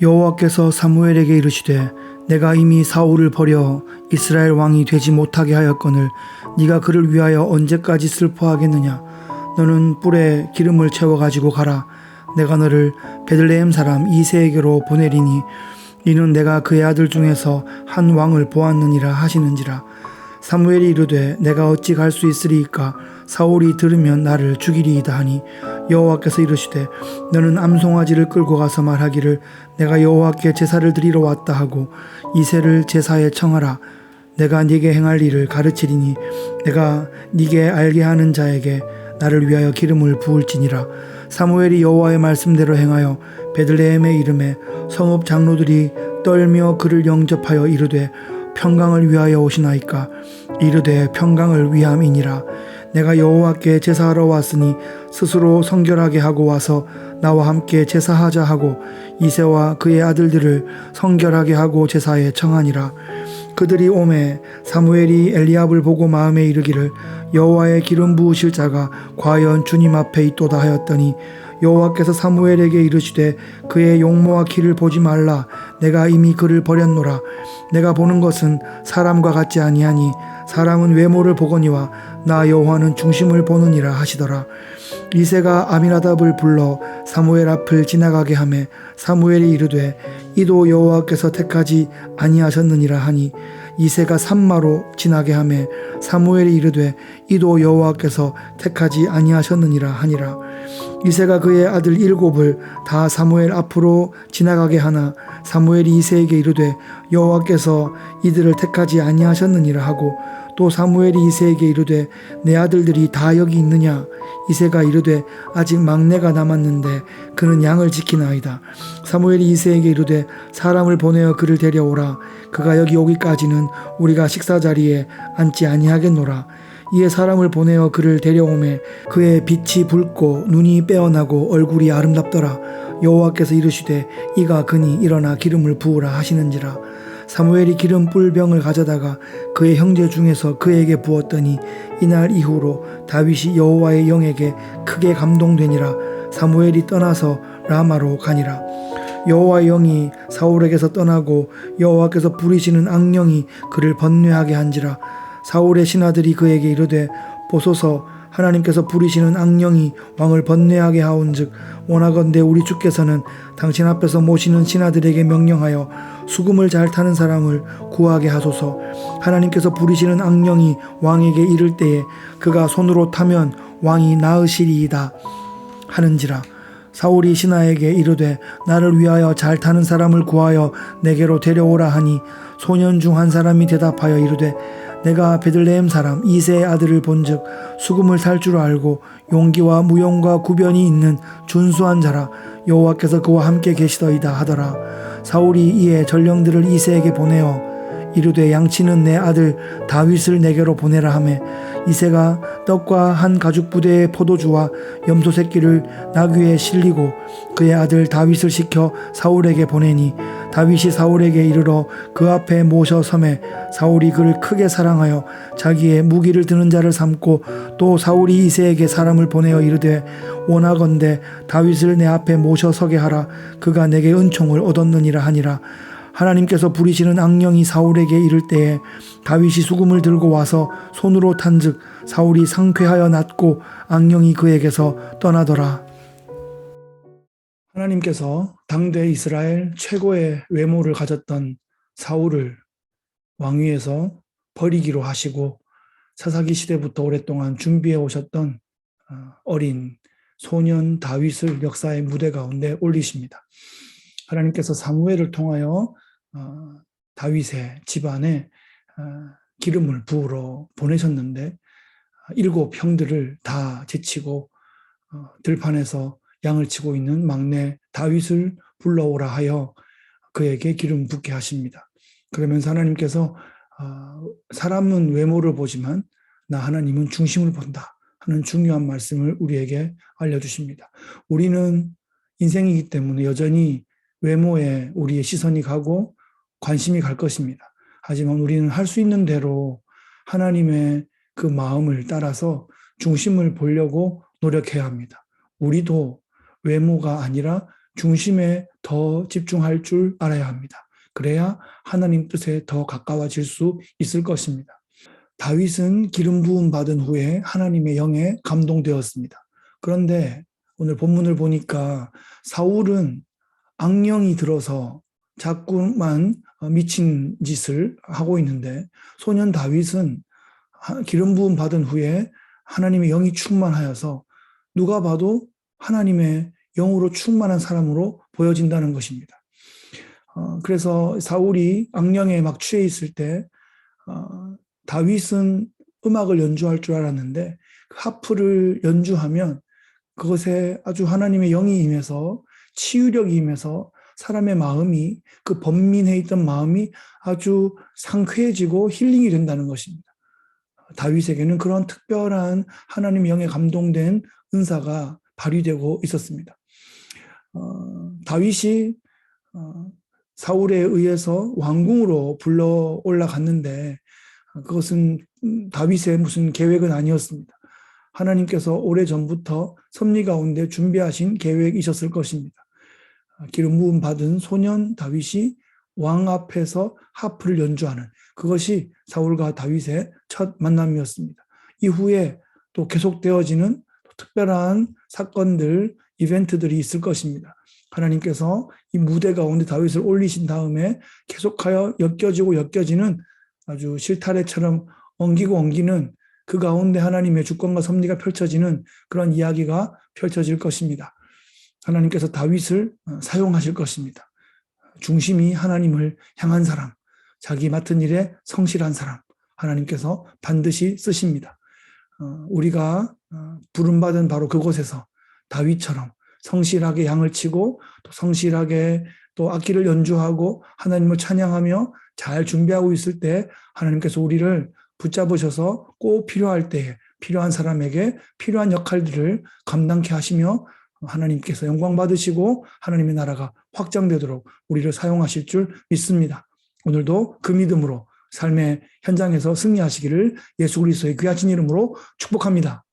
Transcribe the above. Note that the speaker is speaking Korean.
여호와께서 사무엘에게 이르시되 내가 이미 사울을 버려 이스라엘 왕이 되지 못하게 하였거늘 네가 그를 위하여 언제까지 슬퍼하겠느냐. 너는 뿔에 기름을 채워 가지고 가라. 내가 너를 베들레헴 사람 이새에게로 보내리니 이는 내가 그의 아들 중에서 한 왕을 보았느니라 하시는지라. 사무엘이 이르되 내가 어찌 갈 수 있으리이까. 사울이 들으면 나를 죽이리이다 하니 여호와께서 이르시되 너는 암송아지를 끌고 가서 말하기를 내가 여호와께 제사를 드리러 왔다 하고 이새를 제사에 청하라. 내가 네게 행할 일을 가르치리니 내가 네게 알게 하는 자에게 나를 위하여 기름을 부을지니라. 사무엘이 여호와의 말씀대로 행하여 베들레헴에 이르매 성읍 장로들이 떨며 그를 영접하여 이르되 평강을 위하여 오시나이까. 이르되 평강을 위함이니라. 내가 여호와께 제사하러 왔으니 스스로 성결하게 하고 와서 나와 함께 제사하자 하고 이새와 그의 아들들을 성결하게 하고 제사에 청하니라. 그들이 오매 사무엘이 엘리압을 보고 마음에 이르기를 여호와의 기름 부으실 자가 과연 주님 앞에 있도다 하였더니 여호와께서 사무엘에게 이르시되 그의 용모와 키를 보지 말라. 내가 이미 그를 버렸노라. 내가 보는 것은 사람과 같지 아니하니 사람은 외모를 보거니와 나 여호와는 중심을 보느니라 하시더라. 이새가 아미나답을 불러 사무엘 앞을 지나가게 하매 사무엘이 이르되 이도 여호와께서 택하지 아니하셨느니라 하니 이새가 산마로 지나게 하매 사무엘이 이르되 이도 여호와께서 택하지 아니하셨느니라 하니라. 이새가 그의 아들 7을 다 사무엘 앞으로 지나가게 하나 사무엘이 이새에게 이르되 여호와께서 이들을 택하지 아니하셨느니라 하고 또 사무엘이 이새에게 이르되 내 아들들이 다 여기 있느냐. 이새가 이르되 아직 막내가 남았는데 그는 양을 지키나이다. 사무엘이 이새에게 이르되 사람을 보내어 그를 데려오라. 그가 여기 오기까지는 우리가 식사 자리에 앉지 아니하겠노라. 이에 사람을 보내어 그를 데려오매 그의 빛이 붉고 눈이 빼어나고 얼굴이 아름답더라. 여호와께서 이르시되 이가 그니 일어나 기름을 부으라 하시는지라. 사무엘이 기름 뿔병을 가져다가 그의 형제 중에서 그에게 부었더니 이날 이후로 다윗이 여호와의 영에게 크게 감동되니라. 사무엘이 떠나서 라마로 가니라. 여호와의 영이 사울에게서 떠나고 여호와께서 부리시는 악령이 그를 번뇌하게 한지라. 사울의 신하들이 그에게 이르되 보소서 하나님께서 부리시는 악령이 왕을 번뇌하게 하온즉 원하건대 우리 주께서는 당신 앞에서 모시는 신하들에게 명령하여 수금을 잘 타는 사람을 구하게 하소서. 하나님께서 부리시는 악령이 왕에게 이를 때에 그가 손으로 타면 왕이 나으시리이다 하는지라. 사울이 신하에게 이르되 나를 위하여 잘 타는 사람을 구하여 내게로 데려오라 하니 소년 중 한 사람이 대답하여 이르되 내가 베들레헴 사람 이새의 아들을 본즉 수금을 탈 줄 알고 용기와 무용과 구변이 있는 준수한 자라. 여호와께서 그와 함께 계시더이다 하더라. 사울이 이에 전령들을 이새에게 보내어 이르되 양치는 내 아들 다윗을 내게로 보내라 하매 이새가 떡과 한 가죽 부대의 포도주와 염소 새끼를 나귀에 실리고 그의 아들 다윗을 시켜 사울에게 보내니 다윗이 사울에게 이르러 그 앞에 모셔 서매 사울이 그를 크게 사랑하여 자기의 무기를 드는 자를 삼고 또 사울이 이새에게 사람을 보내어 이르되 원하건대 다윗을 내 앞에 모셔 서게 하라. 그가 내게 은총을 얻었느니라 하니라. 하나님께서 부리시는 악령이 사울에게 이를 때에 다윗이 수금을 들고 와서 손으로 탄즉 사울이 상쾌하여 낫고 악령이 그에게서 떠나더라. 하나님께서 당대 이스라엘 최고의 외모를 가졌던 사울을 왕위에서 버리기로 하시고 사사기 시대부터 오랫동안 준비해 오셨던 어린 소년 다윗을 역사의 무대 가운데 올리십니다. 하나님께서 사무엘을 통하여 다윗의 집안에 기름을 부으러 보내셨는데 7 형들을 다 제치고 들판에서 양을 치고 있는 막내 다윗을 불러오라 하여 그에게 기름 붓게 하십니다. 그러면서 하나님께서 사람은 외모를 보지만 나 하나님은 중심을 본다 하는 중요한 말씀을 우리에게 알려주십니다. 우리는 인생이기 때문에 여전히 외모에 우리의 시선이 가고 관심이 갈 것입니다. 하지만 우리는 할 수 있는 대로 하나님의 그 마음을 따라서 중심을 보려고 노력해야 합니다. 우리도 외모가 아니라 중심에 더 집중할 줄 알아야 합니다. 그래야 하나님 뜻에 더 가까워질 수 있을 것입니다. 다윗은 기름 부음 받은 후에 하나님의 영에 감동되었습니다. 그런데 오늘 본문을 보니까 사울은 악령이 들어서 자꾸만 미친 짓을 하고 있는데, 소년 다윗은 기름 부음 받은 후에 하나님의 영이 충만하여서 누가 봐도 하나님의 영으로 충만한 사람으로 보여진다는 것입니다. 그래서 사울이 악령에 막 취해 있을 때 다윗은 음악을 연주할 줄 알았는데 그 하프를 연주하면 그것에 아주 하나님의 영이 임해서 치유력이 임해서 사람의 마음이, 그 번민해 있던 마음이 아주 상쾌해지고 힐링이 된다는 것입니다. 다윗에게는 그런 특별한 하나님의 영에 감동된 은사가 발휘되고 있었습니다. 다윗이 사울에 의해서 왕궁으로 불러 올라갔는데 그것은 다윗의 무슨 계획은 아니었습니다. 하나님께서 오래전부터 섭리 가운데 준비하신 계획이셨을 것입니다. 기름 부음 받은 소년 다윗이 왕 앞에서 하프를 연주하는, 그것이 사울과 다윗의 첫 만남이었습니다. 이후에 또 계속되어지는 특별한 사건들, 이벤트들이 있을 것입니다. 하나님께서 이 무대 가운데 다윗을 올리신 다음에 계속하여 엮여지는 아주 실타래처럼 엉기고 엉기는 그 가운데 하나님의 주권과 섭리가 펼쳐지는 그런 이야기가 펼쳐질 것입니다. 하나님께서 다윗을 사용하실 것입니다. 중심이 하나님을 향한 사람, 자기 맡은 일에 성실한 사람, 하나님께서 반드시 쓰십니다. 우리가 부름받은 바로 그곳에서 다윗처럼 성실하게 양을 치고 또 성실하게 또 악기를 연주하고 하나님을 찬양하며 잘 준비하고 있을 때 하나님께서 우리를 붙잡으셔서 꼭 필요할 때에 필요한 사람에게 필요한 역할들을 감당케 하시며 하나님께서 영광 받으시고 하나님의 나라가 확장되도록 우리를 사용하실 줄 믿습니다. 오늘도 그 믿음으로 삶의 현장에서 승리하시기를 예수 그리스도의 귀하신 이름으로 축복합니다.